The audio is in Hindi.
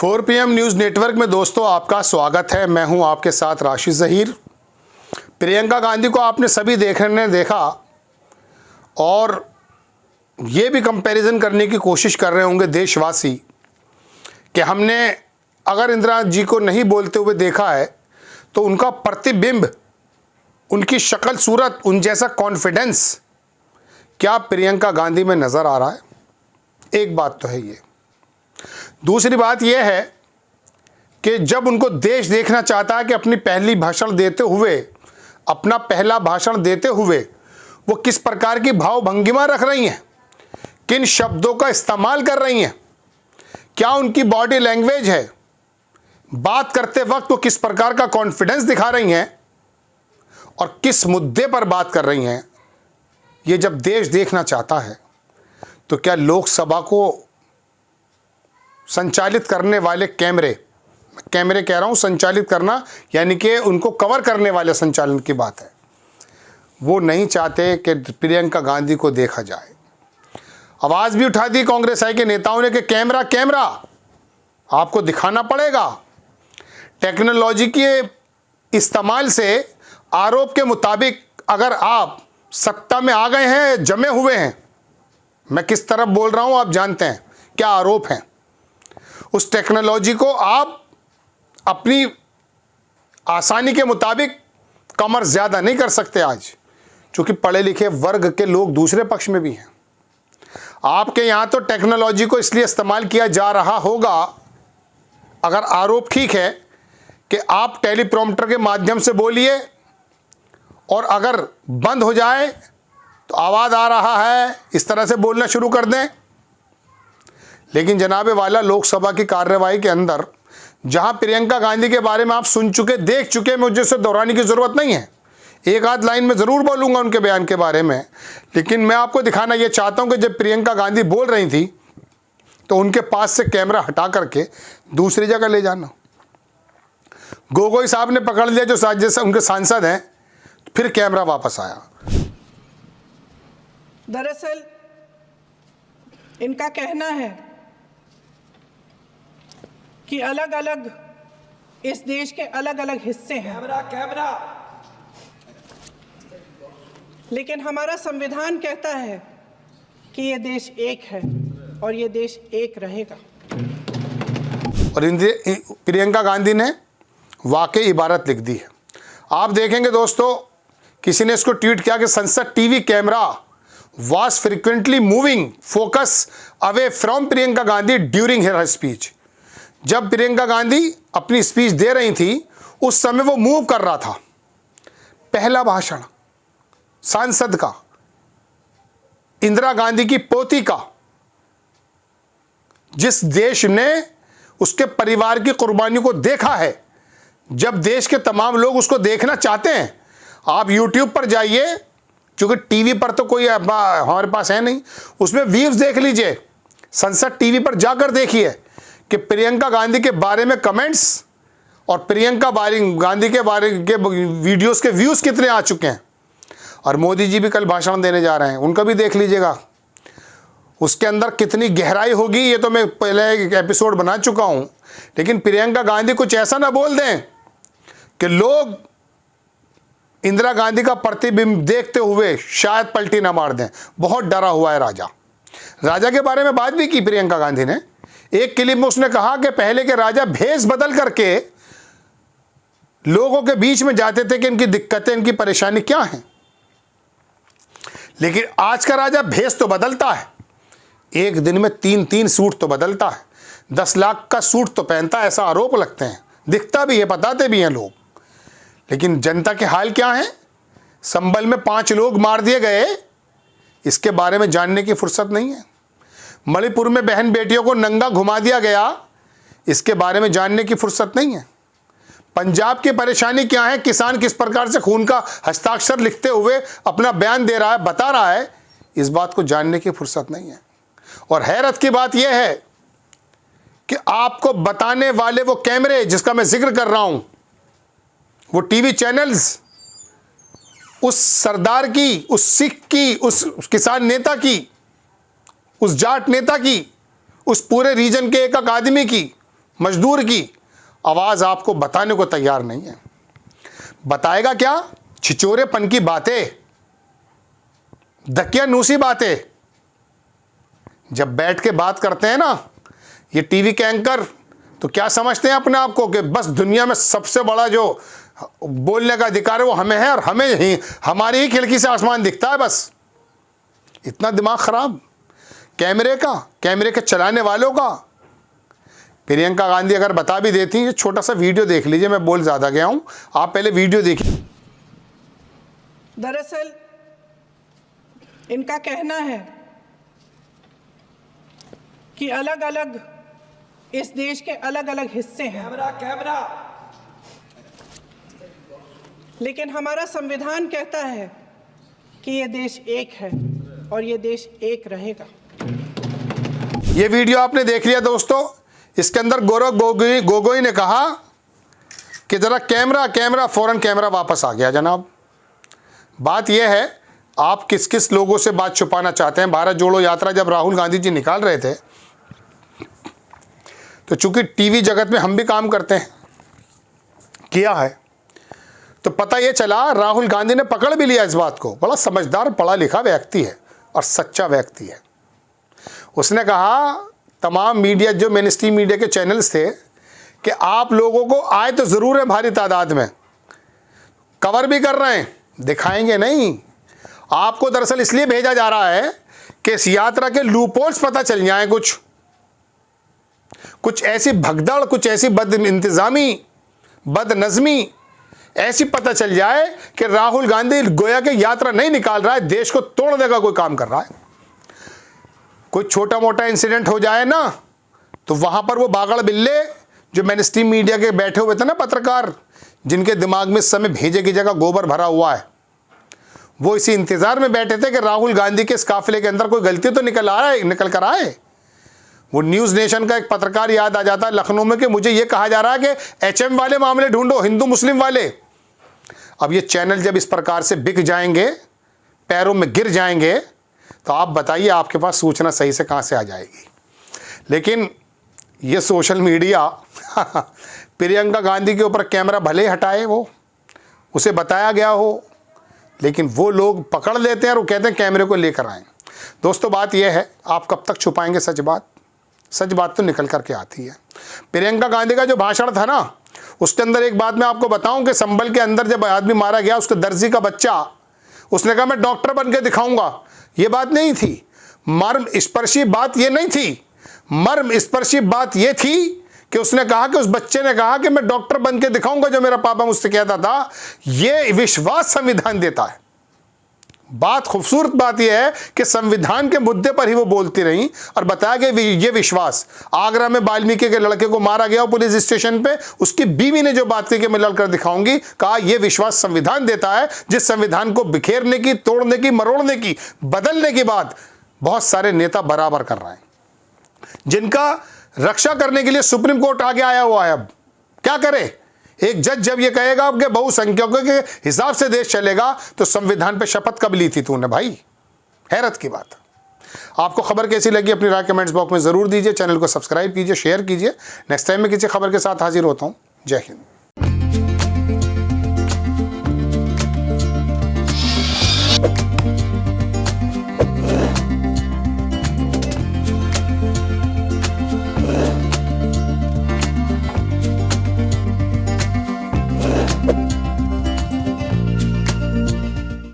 4 PM न्यूज़ नेटवर्क में दोस्तों आपका स्वागत है। मैं हूं आपके साथ राशिद ज़हीर। प्रियंका गांधी को आपने सभी देखा और ये भी कंपैरिजन करने की कोशिश कर रहे होंगे देशवासी कि हमने अगर इंदिरा जी को नहीं बोलते हुए देखा है तो उनका प्रतिबिंब, उनकी शक्ल सूरत, उन जैसा कॉन्फिडेंस क्या प्रियंका गांधी में नज़र आ रहा है? एक बात तो है ये। दूसरी बात यह है कि जब उनको देश देखना चाहता है कि अपना पहला भाषण देते हुए वो किस प्रकार की भाव भंगिमा रख रही हैं, किन शब्दों का इस्तेमाल कर रही हैं, क्या उनकी बॉडी लैंग्वेज है, बात करते वक्त वो किस प्रकार का कॉन्फिडेंस दिखा रही हैं और किस मुद्दे पर बात कर रही हैं, ये जब देश देखना चाहता है तो क्या लोकसभा को संचालित करने वाले कैमरे कह रहा हूं, संचालित करना यानी कि उनको कवर करने वाले संचालन की बात है, वो नहीं चाहते कि प्रियंका गांधी को देखा जाए। आवाज़ भी उठा दी कांग्रेस के नेताओं ने कि कैमरा आपको दिखाना पड़ेगा। टेक्नोलॉजी के इस्तेमाल से आरोप के मुताबिक अगर आप सत्ता में आ गए हैं, जमे हुए हैं, मैं किस तरफ बोल रहा हूं आप जानते हैं, क्या आरोप हैं, उस टेक्नोलॉजी को आप अपनी आसानी के मुताबिक कमर ज़्यादा नहीं कर सकते आज, क्योंकि पढ़े लिखे वर्ग के लोग दूसरे पक्ष में भी हैं। आपके यहाँ तो टेक्नोलॉजी को इसलिए इस्तेमाल किया जा रहा होगा, अगर आरोप ठीक है कि आप टेलीप्रॉम्प्टर के माध्यम से बोलिए और अगर बंद हो जाए तो आवाज़ आ रहा है, इस तरह से बोलना शुरू कर दें। लेकिन जनाबे वाला लोकसभा की कार्यवाही के अंदर जहां प्रियंका गांधी के बारे में आप सुन चुके, देख चुके, मुझे उसे दोहराने की ज़रूरत नहीं है। एक आध लाइन में ज़रूर बोलूँगा उनके बयान के बारे में, लेकिन मैं आपको दिखाना ये चाहता हूं कि जब प्रियंका गांधी बोल रही थी तो उनके पास से कैमरा हटा करके दूसरी जगह ले जाना। गोगोई साहब ने पकड़ लिया, जो जैसे उनके सांसद हैं, फिर कैमरा वापस आया। दरअसल इनका कहना है कि अलग अलग इस देश के अलग अलग हिस्से हैं, कैमरा लेकिन हमारा संविधान कहता है कि ये देश एक है और ये देश एक रहेगा। और प्रियंका गांधी ने वाकई इबारत लिख दी है। आप देखेंगे दोस्तों, किसी ने इसको ट्वीट किया कि संसद TV camera was frequently moving focus away from Priyanka Gandhi during her speech. जब प्रियंका गांधी अपनी स्पीच दे रही थी उस समय वो मूव कर रहा था। पहला भाषण सांसद का, इंदिरा गांधी की पोती का, जिस देश ने उसके परिवार की कुर्बानी को देखा है, जब देश के तमाम लोग उसको देखना चाहते हैं, आप यूट्यूब पर जाइए, क्योंकि टीवी पर तो कोई हमारे पास है नहीं, उसमें व्यूज देख लीजिए, संसद टीवी पर जाकर देखिए कि प्रियंका गांधी के बारे में कमेंट्स और प्रियंका गांधी के बारे के वीडियोस के व्यूज़ कितने आ चुके हैं। और मोदी जी भी कल भाषण देने जा रहे हैं, उनका भी देख लीजिएगा, उसके अंदर कितनी गहराई होगी ये तो मैं पहले एक एपिसोड बना चुका हूँ। लेकिन प्रियंका गांधी कुछ ऐसा ना बोल दें कि लोग इंदिरा गांधी का प्रतिबिंब देखते हुए शायद पलटी ना मार दें। बहुत डरा हुआ है राजा के बारे में बात भी की प्रियंका गांधी ने। एक क्लिप में उसने कहा कि पहले के राजा भेष बदल करके लोगों के बीच में जाते थे कि इनकी दिक्कतें, इनकी परेशानी क्या है, लेकिन आज का राजा भेष तो बदलता है, एक दिन में 3-3 सूट तो बदलता है, 10 लाख का सूट तो पहनता है, ऐसा आरोप लगते हैं, दिखता भी है, बताते भी हैं लोग। लेकिन जनता के हाल क्या है? संभल में 5 लोग मार दिए गए, इसके बारे में जानने की फुर्सत नहीं है। मणिपुर में बहन बेटियों को नंगा घुमा दिया गया, इसके बारे में जानने की फुर्सत नहीं है। पंजाब की परेशानी क्या है, किसान किस प्रकार से खून का हस्ताक्षर लिखते हुए अपना बयान दे रहा है, बता रहा है, इस बात को जानने की फुर्सत नहीं है। और हैरत की बात यह है कि आपको बताने वाले वो कैमरे जिसका मैं जिक्र कर रहा हूं, वो टीवी चैनल्स उस सरदार की, उस सिख की, उस किसान नेता की, उस जाट नेता की, उस पूरे रीजन के एक आदमी की मजदूर की आवाज़ आपको बताने को तैयार नहीं है। बताएगा क्या? छिचोरेपन की बातें, दकियानूसी बातें। जब बैठ के बात करते हैं ना ये टीवी के एंकर, तो क्या समझते हैं अपने आप को कि बस दुनिया में सबसे बड़ा जो बोलने का अधिकार है वो हमें है और हमें ही, हमारी ही खिड़की से आसमान दिखता है। बस इतना दिमाग खराब कैमरे का, कैमरे के चलाने वालों का। प्रियंका गांधी अगर बता भी देती, ये छोटा सा वीडियो देख लीजिए, मैं बोल ज़्यादा गया हूँ, आप पहले वीडियो देखिए। दरअसल इनका कहना है कि अलग अलग इस देश के अलग अलग हिस्से हैं, कैमरा लेकिन हमारा संविधान कहता है कि ये देश एक है और ये देश एक रहेगा। ये वीडियो आपने देख लिया दोस्तों। इसके अंदर गौरव गोगोई ने कहा कि ज़रा कैमरा कैमरा, फ़ौरन कैमरा वापस आ गया जनाब। बात यह है, आप किस किस लोगों से बात छुपाना चाहते हैं। भारत जोड़ो यात्रा जब राहुल गांधी जी निकाल रहे थे, तो चूंकि टीवी जगत में हम भी काम करते हैं, किया है, तो पता ये चला राहुल गांधी ने पकड़ भी लिया इस बात को। बड़ा समझदार पढ़ा लिखा व्यक्ति है और सच्चा व्यक्ति है। उसने कहा तमाम मीडिया, जो मेन स्ट्रीम मीडिया के चैनल्स थे, कि आप लोगों को आए तो ज़रूर है भारी तादाद में, कवर भी कर रहे हैं, दिखाएंगे नहीं। आपको दरअसल इसलिए भेजा जा रहा है कि इस यात्रा के लूपहोल्स पता चल जाएं, कुछ ऐसी भगदड़, कुछ ऐसी बद इंतज़ामी, बदनज़मी ऐसी पता चल जाए कि राहुल गांधी गोया के यात्रा नहीं निकाल रहा है, देश को तोड़ने का कोई काम कर रहा है। कोई छोटा मोटा इंसिडेंट हो जाए ना, तो वहाँ पर वो बागड़ बिल्ले जो मेन स्ट्रीम मीडिया के बैठे हुए थे ना पत्रकार, जिनके दिमाग में इस समय भेजे की जगह गोबर भरा हुआ है, वो इसी इंतज़ार में बैठे थे कि राहुल गांधी के इस काफिले के अंदर कोई गलती तो निकल कर आए। वो न्यूज़ नेशन का एक पत्रकार याद आ जाता है लखनऊ में कि मुझे ये कहा जा रहा है कि एचएम वाले मामले ढूंढो, हिंदू मुस्लिम वाले। अब ये चैनल जब इस प्रकार से बिक जाएंगे, पैरों में गिर जाएंगे, तो आप बताइए आपके पास सूचना सही से कहाँ से आ जाएगी। लेकिन ये सोशल मीडिया प्रियंका गांधी के ऊपर कैमरा भले ही हटाए, वो उसे बताया गया हो, लेकिन वो लोग पकड़ लेते हैं और वो कहते हैं कैमरे को लेकर आएँ। दोस्तों बात यह है, आप कब तक छुपाएंगे सच बात? सच बात तो निकल करके आती है। प्रियंका गांधी का जो भाषण था ना, उसके अंदर एक बात मैं आपको बताऊं कि संभल के अंदर जब आदमी मारा गया, उसके दर्जी का बच्चा, उसने कहा मैं डॉक्टर बन के दिखाऊंगा। ये बात नहीं थी, मर्म स्पर्शी बात ये नहीं थी। मर्म स्पर्शी बात ये थी कि उसने कहा कि उस बच्चे ने कहा कि मैं डॉक्टर बन के दिखाऊंगा जो मेरा पापा मुझसे कहता था। ये विश्वास संविधान देता है। बात खूबसूरत बात यह है कि संविधान के मुद्दे पर ही वो बोलती रही और बताया कि ये विश्वास, आगरा में वाल्मीकि के लड़के को मारा गया पुलिस स्टेशन पे, उसकी बीवी ने जो बात की कि मैं लड़कर दिखाऊंगी, कहा यह विश्वास संविधान देता है, जिस संविधान को बिखेरने की, तोड़ने की, मरोड़ने की, बदलने की बात बहुत सारे नेता बराबर कर रहे हैं, जिनका रक्षा करने के लिए सुप्रीम कोर्ट आगे आया हुआ है। अब क्या करे एक जज जब ये कहेगा कि बहुसंख्यकों के हिसाब से देश चलेगा, तो संविधान पे शपथ कब ली थी तूने भाई? हैरत की बात। आपको खबर कैसी लगी अपनी राय कमेंट्स बॉक्स में ज़रूर दीजिए। चैनल को सब्सक्राइब कीजिए, शेयर कीजिए। नेक्स्ट टाइम मैं किसी खबर के साथ हाजिर होता हूँ। जय हिंद।